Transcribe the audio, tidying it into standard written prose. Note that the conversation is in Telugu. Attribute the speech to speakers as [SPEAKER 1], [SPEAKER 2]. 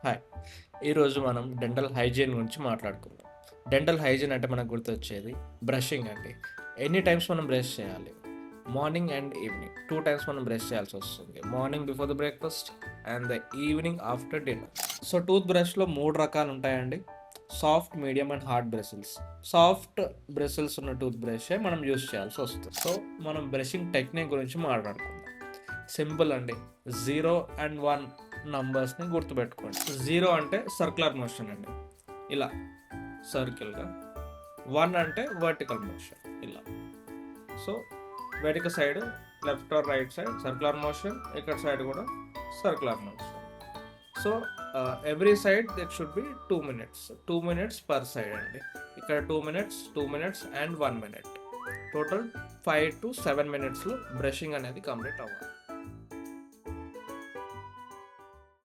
[SPEAKER 1] హాయ్! ఈరోజు మనం డెంటల్ హైజీన్ గురించి మాట్లాడుకుందాం. డెంటల్ హైజీన్ అంటే మనకు గుర్తొచ్చేది బ్రషింగ్ అండి. ఎన్ని టైమ్స్ మనం బ్రష్ చేయాలి? మార్నింగ్ అండ్ ఈవినింగ్ 2 టైమ్స్ మనం బ్రష్ చేయాల్సొస్తుంది. Morning before the breakfast and the evening after dinner. So, tooth బ్రష్‌లో 3 రకాలుంటాయండి. Soft, medium and hard bristles. Soft bristles ఉన్న టూత్ బ్రషే మనం యూజ్ చేయాల్సొస్తుంది. సో, మనం బ్రషింగ్ టెక్నిక్ గురించి మాట్లాడుకుందాం. సింపుల్ అండి. 0 అండ్ 1 నంబర్స్‌ని గుర్తుపెట్టుకోండి. 0 అంటే సర్క్యులర్ మోషన్ అండి. ఇలా సర్కిల్‌గా. 1 అంటే వర్టికల్ మోషన్ ఇలా. సో, వెనక side left or right side circular motion. ఇక్కడ సైడ్ కూడా circular motion. So, every side that should be 2 minutes. 2 minutes per side అండి. ఇక్కడ 2 minutes, 2 minutes and 1 minute. Total 5 to 7 మినిట్స్‌లో బ్రషింగ్ అనేది కంప్లీట్ అవ్వాలి.